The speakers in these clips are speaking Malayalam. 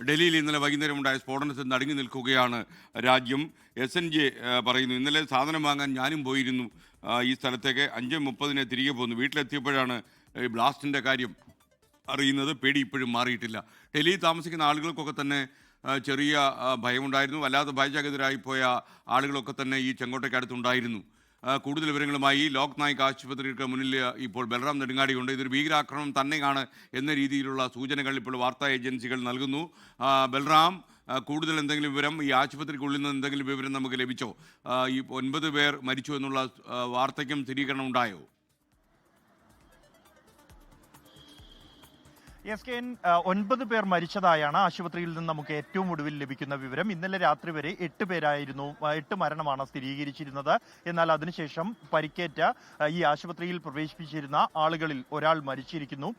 ഡൽഹിയിൽ ഇന്നലെ വൈകുന്നേരമുണ്ടായ സ്ഫോടനത്തിൽ നടുങ്ങി നിൽക്കുകയാണ് രാജ്യം. SNJ പറയുന്നു, ഇന്നലെ സാധനം വാങ്ങാൻ ഞാനും പോയിരുന്നു ഈ സ്ഥലത്തേക്ക്. 5:30 തിരികെ പോന്നു. വീട്ടിലെത്തിയപ്പോഴാണ് ഈ ബ്ലാസ്റ്റിൻ്റെ കാര്യം അറിയുന്നത്. പേടി ഇപ്പോഴും മാറിയിട്ടില്ല. ഡൽഹിയിൽ താമസിക്കുന്ന ആളുകൾക്കൊക്കെ തന്നെ ചെറിയ ഭയമുണ്ടായിരുന്നു. വല്ലാതെ ഭയചകിതരായി പോയ ആളുകളൊക്കെ തന്നെ ഈ ചെങ്കോട്ടയ്ക്ക് അടുത്തുണ്ടായിരുന്നു. കൂടുതൽ വിവരങ്ങളുമായി ലോക് നായിക് ആശുപത്രിക്ക് മുന്നിൽ ഇപ്പോൾ ബൽറാം നെടുങ്ങാടിയുണ്ട്. ഇതൊരു ഭീകരാക്രമണം തന്നെയാണ് എന്ന രീതിയിലുള്ള സൂചനകൾ ഇപ്പോൾ വാർത്താ ഏജൻസികൾ നൽകുന്നു. ബൽറാം, കൂടുതൽ എന്തെങ്കിലും വിവരം, ഈ ആശുപത്രിക്കുള്ളിൽ നിന്ന് എന്തെങ്കിലും വിവരം നമുക്ക് ലഭിച്ചോ? ഈ 9 പേർ മരിച്ചു എന്നുള്ള വാർത്തയ്ക്കും സ്ഥിരീകരണം ഉണ്ടായോ? SKN 9 പേർ മരിച്ചതായാണ് ആശുപത്രിയിൽ നിന്ന് നമുക്ക് ഏറ്റവും ഒടുവിൽ ലഭിക്കുന്ന വിവരം. ഇന്നലെ രാത്രി വരെ 8 മരണമാണ് സ്ഥിരീകരിച്ചിരുന്നത്. എന്നാൽ അതിനുശേഷം പരിക്കേറ്റ ഈ ആശുപത്രിയിൽ പ്രവേശിപ്പിച്ചിരുന്ന ആളുകളിൽ ഒരാൾ മരിച്ചിരിക്കുന്നു.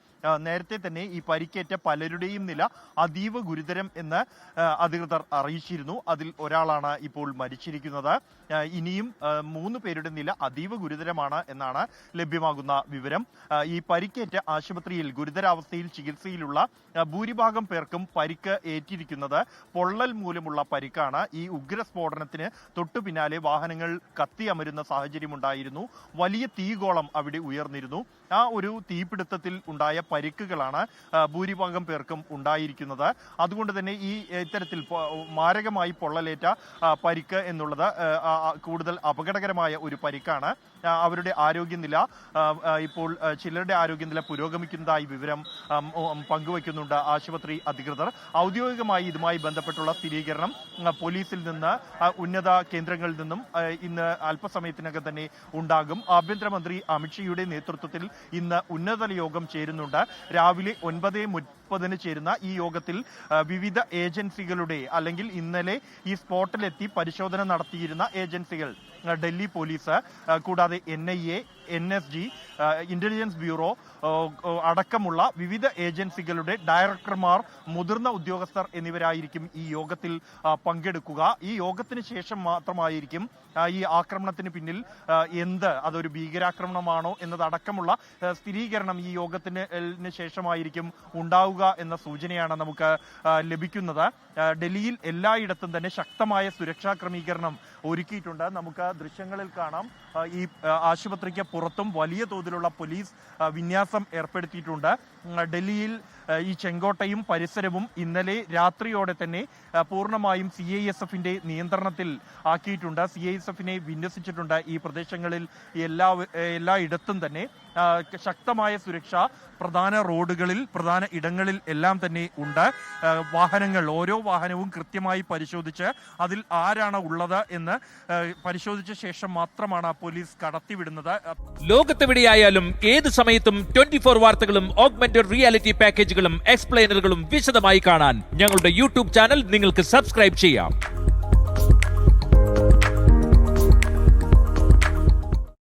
നേരത്തെ തന്നെ ഈ പരിക്കേറ്റ പലരുടെയും നില അതീവ ഗുരുതരം എന്ന് അധികൃതർ അറിയിച്ചിരുന്നു. അതിൽ ഒരാളാണ് ഇപ്പോൾ മരിച്ചിരിക്കുന്നത്. ഇനിയും 3 പേരുടെ നില അതീവ ഗുരുതരമാണ് എന്നാണ് ലഭ്യമാകുന്ന വിവരം. ഈ പരിക്കേറ്റ ആശുപത്രിയിൽ ഗുരുതരാവസ്ഥയിൽ ചികിത്സയിലുള്ള ഭൂരിഭാഗം പേർക്കും പരിക്ക് ഏറ്റിരിക്കുന്നത് പൊള്ളൽ മൂലമുള്ള പരിക്കാണ്. ഈ ഉഗ്രസ്ഫോടനത്തിന് തൊട്ടു പിന്നാലെ വാഹനങ്ങൾ കത്തിയമരുന്ന സാഹചര്യമുണ്ടായിരുന്നു. വലിയ തീഗോളം അവിടെ ഉയർന്നിരുന്നു. ആ ഒരു തീപിടുത്തത്തിൽ ഉണ്ടായ പരിക്കുകളാണ് ഭൂരിഭാഗം പേർക്കും ഉണ്ടായിരിക്കുന്നത്. അതുകൊണ്ട് തന്നെ ഈ ഇത്തരത്തിൽ മാരകമായി പൊള്ളലേറ്റ പരിക്ക് എന്നുള്ളത് കൂടുതൽ അപകടകരമായ ഒരു പരിക്കാണ്. അവരുടെ ആരോഗ്യനില ഇപ്പോൾ ചിലരുടെ ആരോഗ്യനില പുരോഗമിക്കുന്നതായി വിവരം പങ്കുവയ്ക്കുന്നുണ്ട് ആശുപത്രി അധികൃതർ. ഔദ്യോഗികമായി ഇതുമായി ബന്ധപ്പെട്ടുള്ള സ്ഥിരീകരണം പോലീസിൽ നിന്ന്, ഉന്നത കേന്ദ്രങ്ങളിൽ നിന്നും ഇന്ന് അല്പസമയത്തിനകം തന്നെ ഉണ്ടാകും. ആഭ്യന്തരമന്ത്രി അമിത്ഷായുടെ നേതൃത്വത്തിൽ ഇന്ന് ഉന്നതതല യോഗം ചേരുന്നുണ്ട്. രാവിലെ 9:30 ചേരുന്ന ഈ യോഗത്തിൽ വിവിധ ഏജൻസികളുടെ, അല്ലെങ്കിൽ ഇന്നലെ ഈ സ്പോട്ടിലെത്തി പരിശോധന നടത്തിയിരുന്ന ഏജൻസികൾ, ഡൽഹി പോലീസ്, കൂടാതെ NIA, NSG, ഇന്റലിജൻസ് ബ്യൂറോ അടക്കമുള്ള വിവിധ ഏജൻസികളുടെ ഡയറക്ടർമാർ, മുതിർന്ന ഉദ്യോഗസ്ഥർ എന്നിവരായിരിക്കും ഈ യോഗത്തിൽ പങ്കെടുക്കുക. ഈ യോഗത്തിന് ശേഷം മാത്രമായിരിക്കും ഈ ആക്രമണത്തിന് പിന്നിൽ അതൊരു ഭീകരാക്രമണമാണോ എന്നതടക്കമുള്ള സ്ഥിരീകരണം ഈ യോഗത്തിന് ശേഷമായിരിക്കും ഉണ്ടാവുക എന്ന സൂചനയാണ് നമുക്ക് ലഭിക്കുന്നത്. ഡൽഹിയിൽ എല്ലായിടത്തും തന്നെ ശക്തമായ സുരക്ഷാ ക്രമീകരണം ഒരുക്കിയിട്ടുണ്ട്. നമുക്ക് ദൃശ്യങ്ങളിൽ കാണാം, ഈ ആശുപത്രിക്ക് പുറത്തും വലിയ തോതിലുള്ള പോലീസ് വിന്യാസം ഏർപ്പെടുത്തിയിട്ടുണ്ട്. ഡൽഹിയിൽ ഈ ചെങ്കോട്ടയും പരിസരവും ഇന്നലെ രാത്രിയോടെ തന്നെ പൂർണ്ണമായും CISFന്റെ നിയന്ത്രണത്തിൽ ആക്കിയിട്ടുണ്ട്. CISFനെ വിന്യസിച്ചിട്ടുണ്ട്. ഈ പ്രദേശങ്ങളിൽ എല്ലായിടത്തും തന്നെ ശക്തമായ സുരക്ഷ പ്രധാന റോഡുകളിൽ, പ്രധാന ഇടങ്ങളിൽ എല്ലാം തന്നെ ഉണ്ട്. വാഹനങ്ങൾ, ഓരോ വാഹനവും കൃത്യമായി പരിശോധിച്ച് അതിൽ ആരാണ് ഉള്ളത് എന്ന് പരിശോധിച്ച ശേഷം മാത്രമാണ് പോലീസ് കടത്തിവിടുന്നത്. ലോകത്തെവിടെയായാലും ഏത് സമയത്തും 24 വാർത്തകളും ഓഗ്മെന്റഡ് റിയാലിറ്റി പാക്കേജുകളും എക്സ്പ്ലെയിനറുകളും വിശദമായി കാണാൻ ഞങ്ങളുടെ YouTube ചാനൽ നിങ്ങൾക്ക് സബ്സ്ക്രൈബ് ചെയ്യാം.